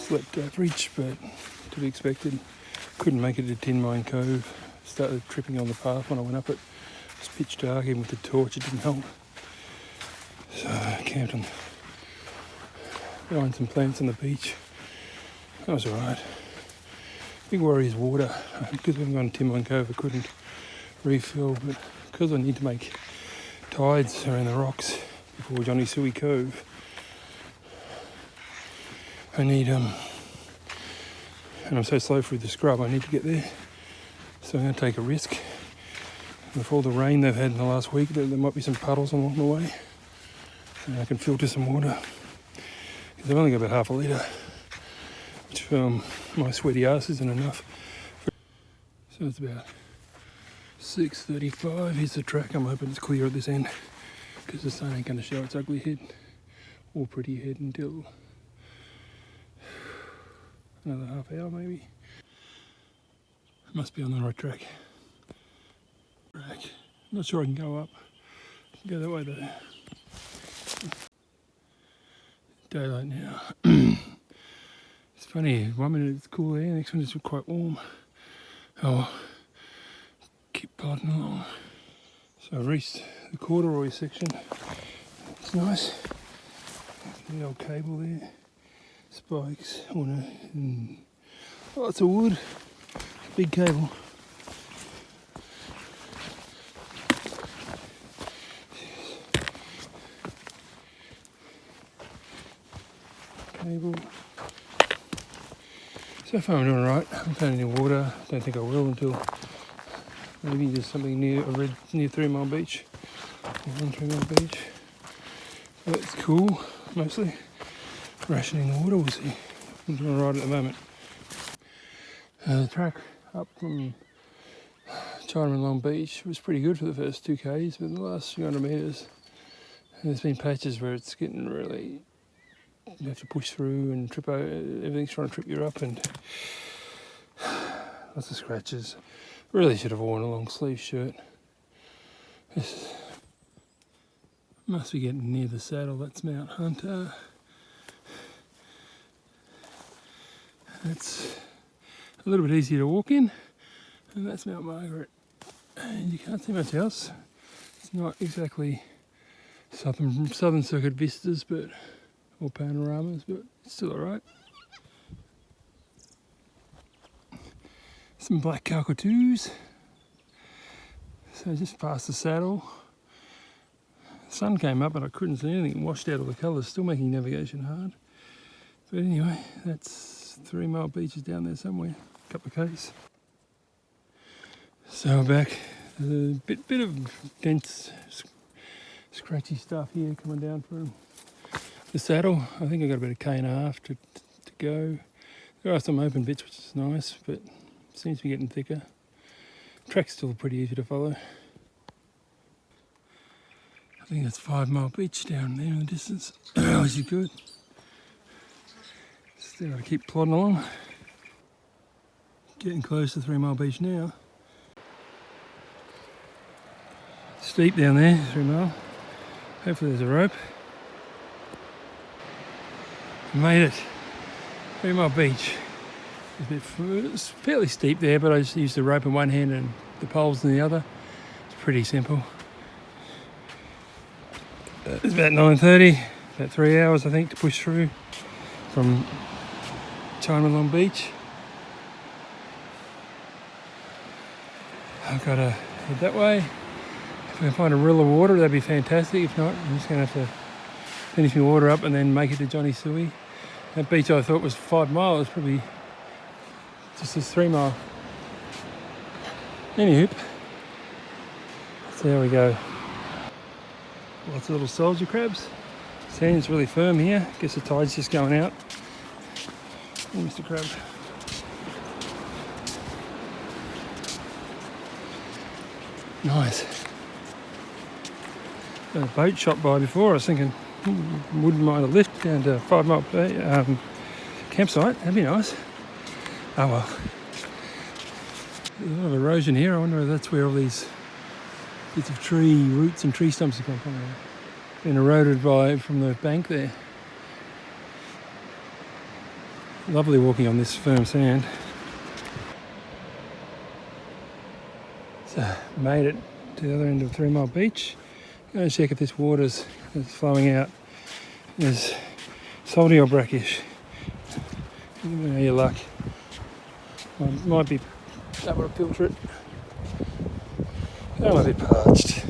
Slept average, but to be expected. Couldn't make it to Tin Mine Cove. Started tripping on the path when I went up it. It was pitch dark, even with the torch it didn't help. So I camped behind some plants on the beach. That was alright. Big worry is water. Because we haven't gone to Tin Mine Cove, I couldn't refill, but because I need to make tides around the rocks before Johnny Souey Cove, I need and I'm so slow through the scrub, I need to get there. So I'm going to take a risk. With all the rain they've had in the last week, there might be some puddles along the way. And I can filter some water. Because I've only got about half a litre, which my sweaty ass isn't enough. So it's about 6:35. Here's the track. I'm hoping it's clear at this end, because the sun ain't going to show its ugly head or pretty head until another half hour maybe. Must be on the right track. Not sure I can go up. I can go that way though. Daylight now. It's funny, 1 minute it's cool air, next one it's quite warm. Oh, keep plodding along. So I've reached the corduroy section. It's nice. The old cable there. Spikes, and lots of wood. Big cable. Cable. So far I'm doing alright. I haven't found any water. Don't think I will until maybe just something near 3 Mile Beach. Or 3 Mile Beach. But it's cool, mostly. Rationing the water, we'll see. I'm doing alright at the moment. The track up from Chinaman Long Beach was pretty good for the first 2 k's, but in the last few hundred metres, there's been patches where it's getting really, you have to push through and trip over, everything's trying to trip you up, and lots of scratches. Really should have worn a long sleeve shirt. This must be getting near the saddle. That's Mount Hunter. It's a little bit easier to walk in, and that's Mount Margaret. And you can't see much else. It's not exactly southern circuit vistas, but or panoramas, but it's still alright. Some black cockatoos. So just past the saddle. The sun came up and I couldn't see anything. It washed out all the colours, still making navigation hard. But anyway, that's 3 Mile Beach is down there somewhere. A couple of k's. So we're back. There's a bit of dense, scratchy stuff here coming down from the saddle. I think I've got about 1.5 k's to go. There are some open bits, which is nice, but it seems to be getting thicker. Track's still pretty easy to follow. I think that's 5 Mile Beach down there in the distance, which is good. Still got to keep plodding along. Getting close to 3 Mile Beach now. Steep down there, 3 Mile. Hopefully there's a rope. Made it. 3 Mile Beach. It's fairly steep there, but I just used the rope in one hand and the poles in the other. It's pretty simple. It's about 9:30, about 3 hours I think to push through from Chinaman Long Beach. I've got to head that way. If I can find a rill of water, that'd be fantastic. If not, I'm just going to have to finish my water up and then make it to Johnny Souey. That beach I thought was 5 Mile, it's probably just this 3 Mile. Anywho, so there we go. Lots of little soldier crabs. Sand's really firm here. Guess the tide's just going out. Oh, Mr. Crab. Nice. Got a boat shot by before. I was thinking, wouldn't mind a lift down to 5 Mile campsite. That'd be nice. Oh well. There's a lot of erosion here. I wonder if that's where all these bits of tree roots and tree stumps have come from. Been eroded from the bank there. Lovely walking on this firm sand. So made it to the other end of 3 Mile Beach. Go check if this water's flowing out is salty or brackish. You know your luck. Might be able to filter it. That might be parched.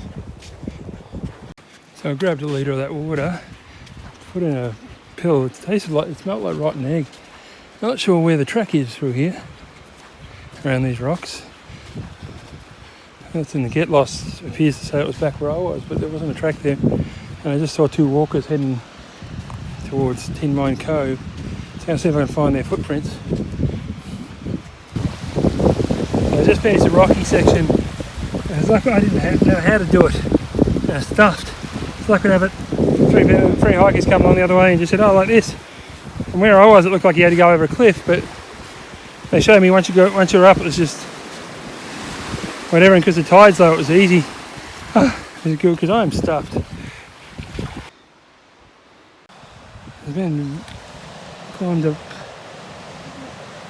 So I grabbed a litre of that water, put in a pill. It smelled like rotten egg. Not sure where the track is through here, around these rocks. That's in the Get Lost. It appears to say it was back where I was, but there wasn't a track there. And I just saw 2 walkers heading towards Tin Mine Cove. So I'm going to see if I can find their footprints. So I just finished the rocky section. It's like I didn't know how to do it. I was stuffed. It's like we'd have it. 3 hikers come along the other way and just said, "Oh, like this." From where I was, it looked like you had to go over a cliff, but they showed me once you're up, it was just whatever. And because the tides, though, it was easy. It was good because I am stuffed. I've been climbed up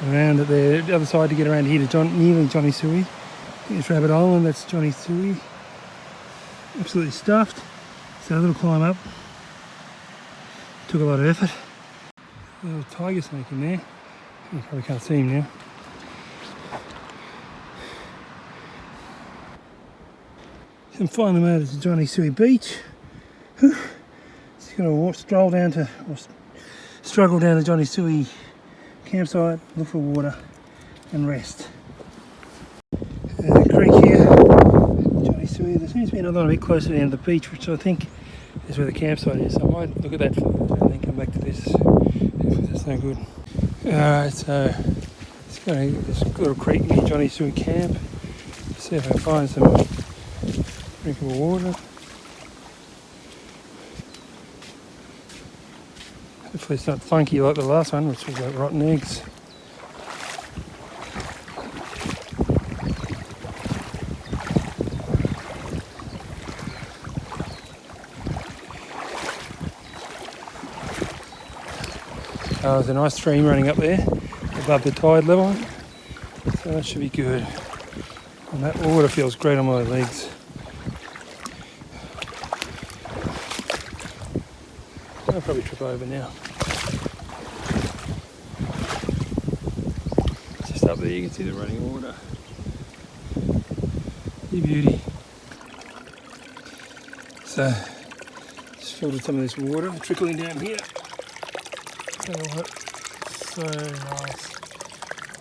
around at the other side to get around here to nearly Johnny Souey. I think it's Rabbit Island, that's Johnny Souey. Absolutely stuffed. So a little climb up. Took a lot of effort. A little tiger snake in there. You probably can't see him now. And finally made it to Johnny Souey Beach. Just going to struggle down to Johnny Souey campsite, look for water and rest. The creek here, Johnny Souey. There seems to be another one a bit closer to the end of the beach, which I think is where the campsite is. So I might look at that and then come back to this if that's no good. Alright, so let's go to this little creek near Johnny Souey camp. See if I can find some drinkable water. Hopefully it's not funky like the last one, which was like rotten eggs. There's a nice stream running up there above the tide level, so that should be good. And that water feels great on my legs. I'll probably trip over now. Just up there you can see the running water. Beauty. So, just filtered some of this water trickling down here. So nice.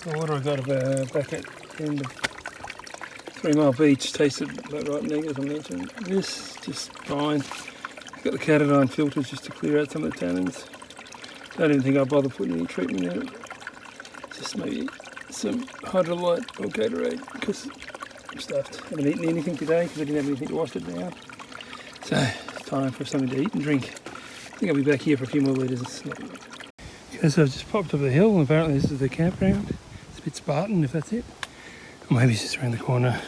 The water I got back at the end of 3 Mile Beach tasted like rotten egg, as I mentioned. This just fine. Got the catadine filters just to clear out some of the tannins. Don't even think I'll bother putting any treatment in it. Just maybe some hydrolyte or Gatorade because I'm stuffed. I haven't eaten anything today because I didn't have anything to wash it down. So it's time for something to eat and drink. I think I'll be back here for a few more litres. Okay, so I've just popped up the hill and apparently this is the campground. It's a bit Spartan if that's it. Or maybe it's just around the corner.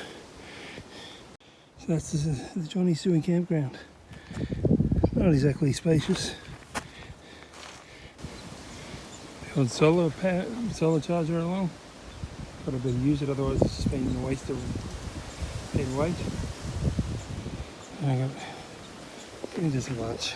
So that's the Johnny Souey campground. Not exactly spacious. The old solar charger along. Got to better use it, otherwise it's just been a waste of dead weight. And I got just lunch.